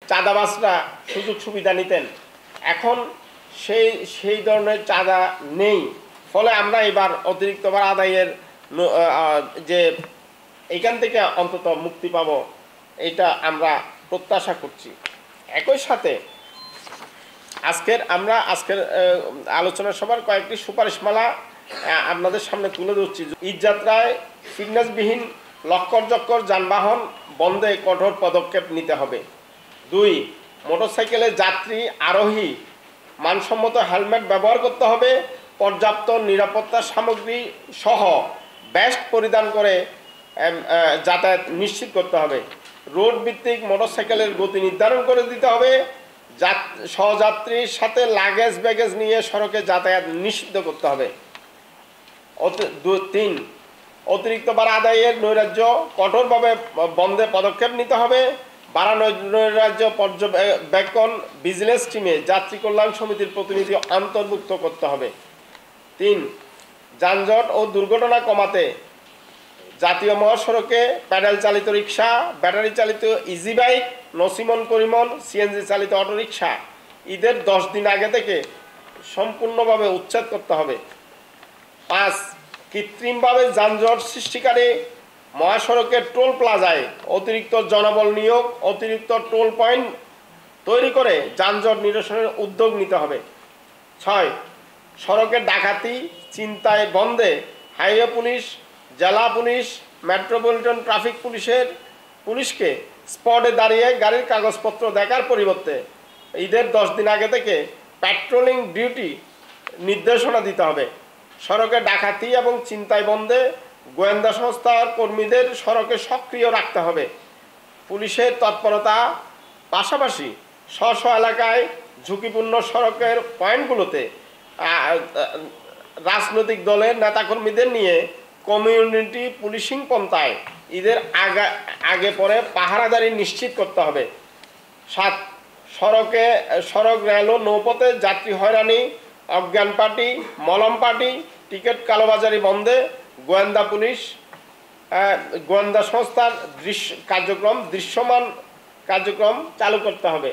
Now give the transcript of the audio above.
চাঁদাবাজরা সুযোগ সুবিধা নিতেন। এখন সেই ধরনের চাঁদা নেই, ফলে আমরা এবার অতিরিক্ত ভাড়া আদায়ের যে এখান থেকে অন্তত মুক্তি পাব, এটা আমরা প্রত্যাশা করছি। একই সাথে আজকের আলোচনা সভার কয়েকটি সুপারিশমালা আপনাদের সামনে তুলে ধরছি। ঈদযাত্রায় ফিটনেসবিহীন লক্কর যানবাহন বন্ধে কঠোর পদক্ষেপ নিতে হবে। 2, মোটরসাইকেলের যাত্রী আরোহী মানসম্মত হেলমেট ব্যবহার করতে হবে। পর্যাপ্ত নিরাপত্তা সামগ্রী সহ বেস্ট পরিধান করে যাতায়াত নিশ্চিত করতে হবে। রোড ভিত্তিক মোটরসাইকেলের গতি নির্ধারণ করে দিতে হবে। সহযাত্রীর সাথে ব্যাগেজ নিয়ে সড়কে যাতায়াত নিষিদ্ধ করতে হবে। 3, অতিরিক্ত ভাড়া আদায়ের নৈরাজ্য কঠোরভাবে বন্ধে পদক্ষেপ নিতে হবে। ভাড়া নৈরাজ্য পর্যবেক্ষণ ভিজিলেন্স টিমে যাত্রী কল্যাণ সমিতির প্রতিনিধি অন্তর্ভুক্ত করতে হবে। 3, যানজট ও দুর্ঘটনা কমাতে জাতীয় মহাসড়কে প্যাডেল চালিত রিক্সা, ব্যাটারি চালিত easy bike, nosimon Korimon, CNG চালিত অটোরিক্সা ঈদের 10 দিন আগে থেকে সম্পূর্ণভাবে উচ্ছেদ করতে হবে। 5, কৃত্রিমভাবে যানজট সৃষ্টিকারী মহাসড়কের টোল প্লাজায় অতিরিক্ত জনবল নিয়োগ, অতিরিক্ত টোল পয়েন্ট তৈরি করে যানজট নিরসনের উদ্যোগ নিতে হবে। 6, সড়কের ডাকাতি ছিনতাই বন্ধে হাইওয়ে পুলিশ, জেলা পুলিশ, মেট্রোপলিটন ট্রাফিক পুলিশকে স্পটে দাঁড়িয়ে গাড়ির কাগজপত্র দেখার পরিবর্তে ঈদের 10 দিন আগে থেকে প্যাট্রোলিং ডিউটি নির্দেশনা দিতে হবে। সড়কে ডাকাতি এবং ছিনতাই বন্ধে গোয়েন্দা সংস্থার কর্মীদের সড়কে সক্রিয় রাখতে হবে। পুলিশের তৎপরতা পাশাপাশি স্ব এলাকায় ঝুঁকিপূর্ণ সড়কের পয়েন্টগুলোতে রাজনৈতিক দলের নেতাকর্মীদের নিয়ে কমিউনিটি পুলিশিং পন্থায় ঈদের আগে পরে পাহারাদারি নিশ্চিত করতে হবে। 7, সড়ক রেল ও নৌপথে যাত্রী হয়রানি, অজ্ঞান পার্টি, মলম পার্টি, টিকিট কালোবাজারি বন্ধে গোয়েন্দা সংস্থার দৃশ্যমান কার্যক্রম চালু করতে হবে।